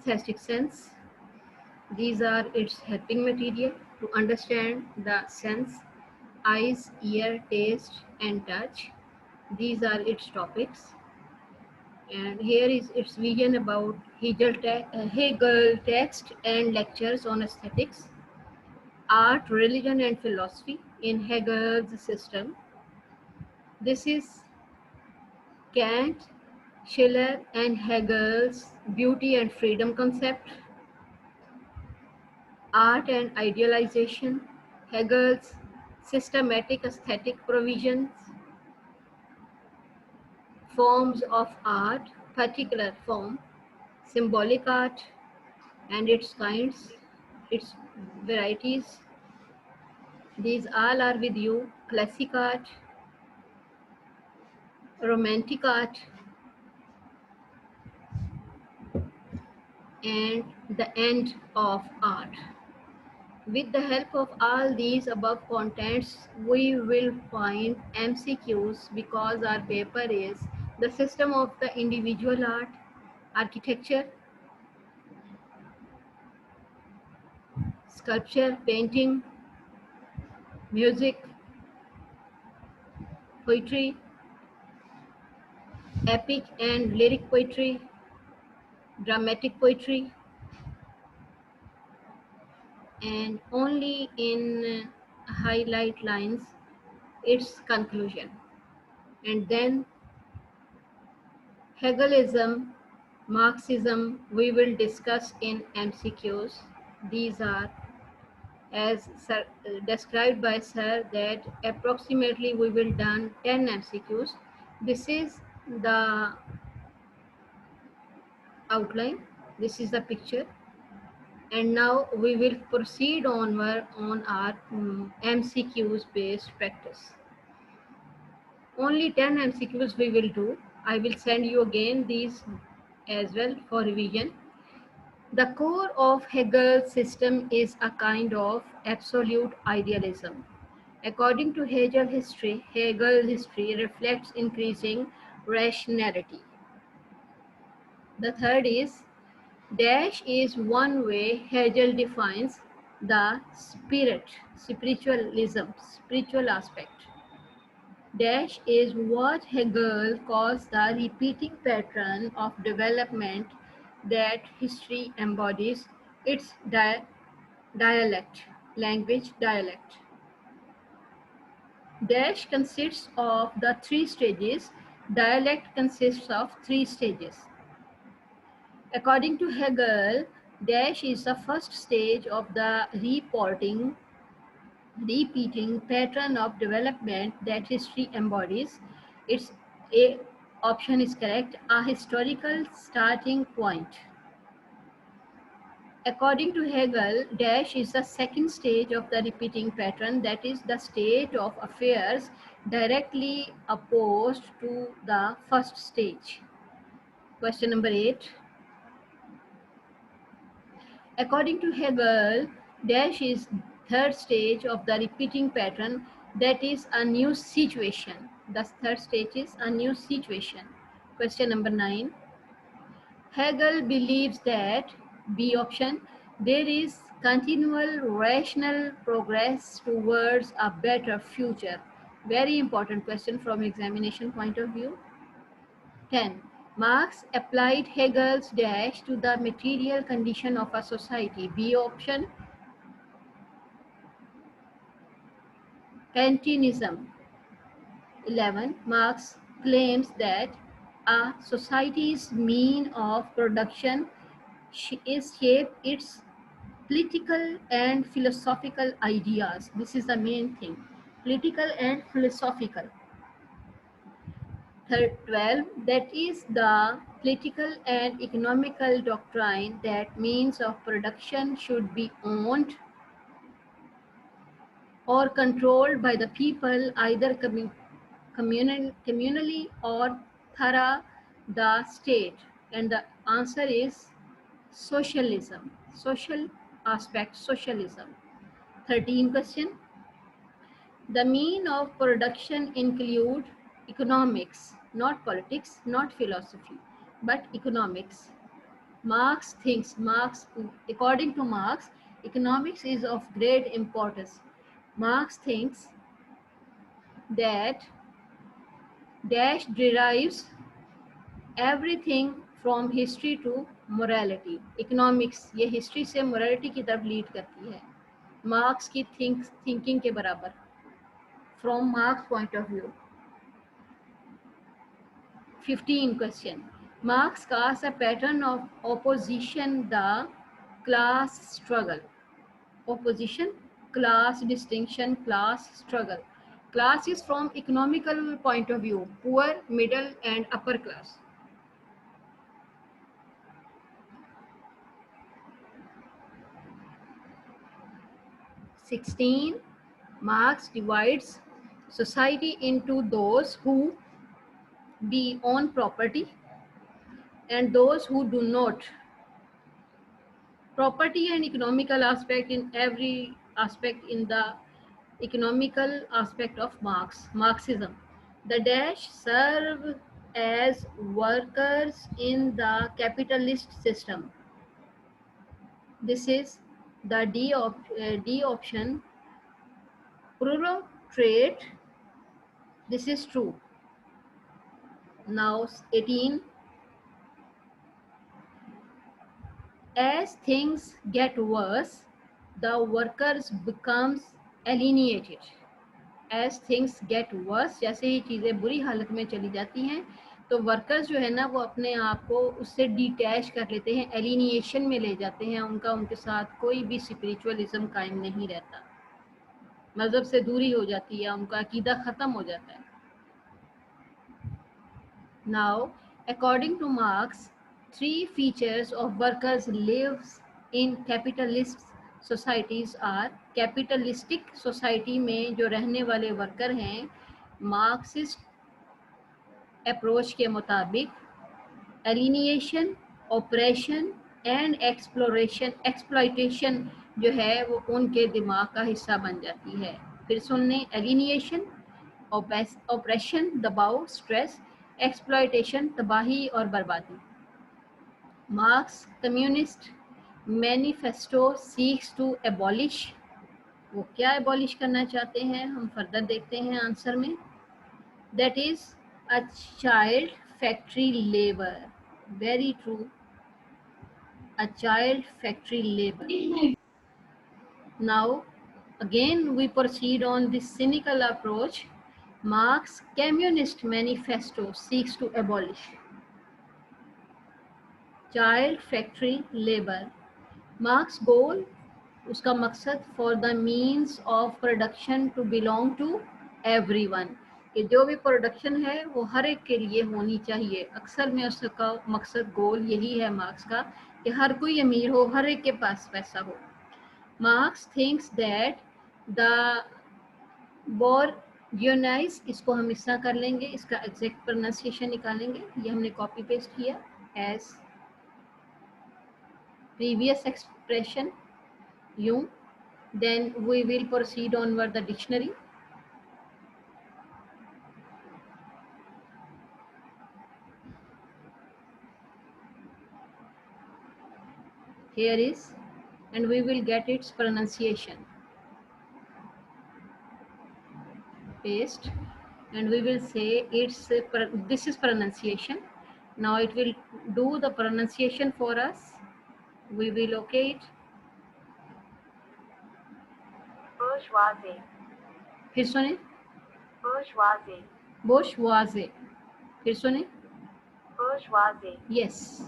kinesthetic sense. These are its helping material to understand the sense: eyes, ear, taste, and touch. These are its topics. And here is its vision about Hegel text and lectures on aesthetics, art, religion, and philosophy in Hegel's system. This is Kant, Schiller, and Hegel's beauty and freedom concept, art and idealization, Hegel's systematic aesthetic provisions, forms of art, particular form, symbolic art and its kinds, its varieties. These all are with you: classic art, romantic art, and the end of art. With the help of all these above contents, we will find MCQs because our paper is the system of the individual art, architecture, sculpture, painting, music, poetry, epic and lyric poetry, dramatic poetry, and only in highlight lines its conclusion. And then Hegelism, Marxism, we will discuss in MCQs. These are as described by Sir that approximately we will done 10 MCQs. This is the outline. This is the picture. And now we will proceed onward on our MCQs based practice. Only 10 MCQs we will do. I will send you again these as well for revision. The core of Hegel's system is a kind of absolute idealism. According to Hegel's history reflects increasing rationality. The third is dash is one way Hegel defines the spiritual aspect. Dash is what Hegel calls the repeating pattern of development that history embodies, its dialect, language dialect. Dash consists of the three stages. Dialect consists of three stages. According to Hegel, dash is the first stage of the repeating pattern of development that history embodies. Its A option is correct, a historical starting point. According to Hegel, dash is the second stage of the repeating pattern, that is the state of affairs directly opposed to the first stage. Question number 8. According to Hegel, dash is third stage of the repeating pattern, that is a new situation. The third stage is a new situation. Question number 9. Hegel believes that, B option, there is continual rational progress towards a better future. Very important question from examination point of view. 10. Marx applied Hegel's dash to the material condition of a society. B option, Kantianism. 11. Marx claims that a society's mean of production is shaped its political and philosophical ideas. This is the main thing. Political and philosophical. 12. That is the political and economical doctrine that means of production should be owned or controlled by the people, either communally or through the state. And the answer is socialism. Social aspect, socialism. 13 question. The mean of production include economics, not politics, not philosophy, but economics. Marx thinks, according to Marx, economics is of great importance. Marx thinks that dash derives everything from history to morality. Economics ये history से morality की तरफ lead करती है, marks की thinking के बराबर, from Marx point of view. 15 question. Marx casts a pattern of opposition, the class struggle. Opposition, class distinction, class struggle. Class is from economical point of view, poor, middle and upper class. (16) Marx divides society into those who own property and those who do not. Property and economical aspect, in every aspect in the economical aspect of Marxism. The dash serve as workers in the capitalist system. This is the D option. Proletariat. This is true. Now 18. As things get worse, the workers becomes alienated. As things get worse, जैसे ही चीज़ें बुरी हालत में चली जाती हैं तो workers जो है ना वो अपने आप को उससे डिटैच कर लेते हैं, एलिनिएशन में ले जाते हैं, उनके साथ कोई भी स्पिरिचुअलिज्म कायम नहीं रहता, मज़हब से दूरी हो जाती है, उनका अकीदा ख़त्म हो जाता है. Now, according to Marx, 3 features of workers' lives in capitalist societies are. Capitalistic society में जो रहने वाले वर्कर हैं, मार्क्सिस्ट अप्रोच के मुताबिक एलिनिएशन, ऑपरेशन एंड एक्सप्लॉयटेशन जो है वो उनके दिमाग का हिस्सा बन जाती है. फिर सुनने, एलिनिएशन, ऑपरेशन दबाव स्ट्रेस, एक्सप्लॉयटेशन तबाही और बर्बादी. Marx communist manifesto seeks to abolish. वो क्या एबॉलिश करना चाहते हैं हम फर्दर देखते हैं आंसर में. That is a child factory labour. Very true, a child factory labour. Now again we proceed on this cynical approach. Marx Communist Manifesto seeks to abolish child factory labor. Marx goal, उसका मकसद for the means of production to belong to everyone, कि जो भी production है वो हर एक के लिए होनी चाहिए. अक्सर में उसका मकसद गोल यही है मार्क्स का कि हर कोई अमीर हो, हर एक के पास पैसा हो. Marx thinks that the bourgeoisie, इसको हम इस तरह कर लेंगे, इसका एग्जैक्ट प्रोनाउंसिएशन निकालेंगे, ये हमने कॉपी पेस्ट किया एज previous expression यूं. Then we will proceed onward the dictionary. Here is, and we will get its pronunciation. Paste, and we will say it's this is pronunciation. Now it will do the pronunciation for us. We will locate bourgeoisie, फिर सुने, bourgeoisie, bourgeoisie. फिर सुने, bourgeoisie, yes.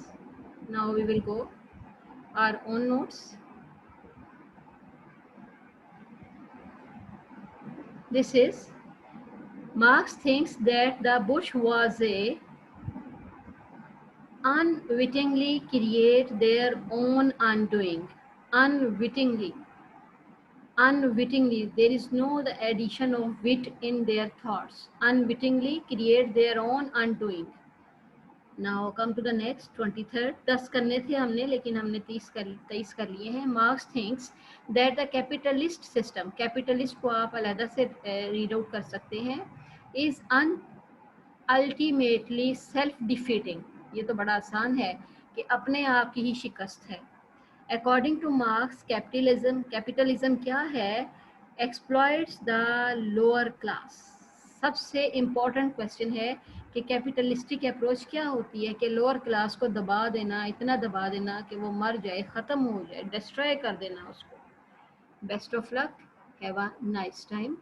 Now we will go our own notes. This is, Marx thinks that the bourgeoisie unwittingly create their own undoing. Unwittingly, there is no the addition of wit in their thoughts. Unwittingly create their own undoing. Now come to the next 23rd. 10 करने थे हमने, लेकिन हमने 23 कर लिए हैं. Marx thinks that the capitalist system, capitalist को आप अलग से रीड आउट कर सकते हैं, is ultimately self defeating. ये तो बड़ा आसान है कि अपने आप की ही शिकस्त है। अकॉर्डिंग टू मार्क्स कैपिटलिज्म क्या है? Exploits the lower class. सबसे इम्पोर्टेंट क्वेश्चन है कि कैपिटलिस्टिक अप्रोच क्या होती है? कि लोअर क्लास को दबा देना, इतना दबा देना कि वो मर जाए, ख़त्म हो जाए, डिस्ट्रॉय कर देना उसको। Best of luck, have a nice time.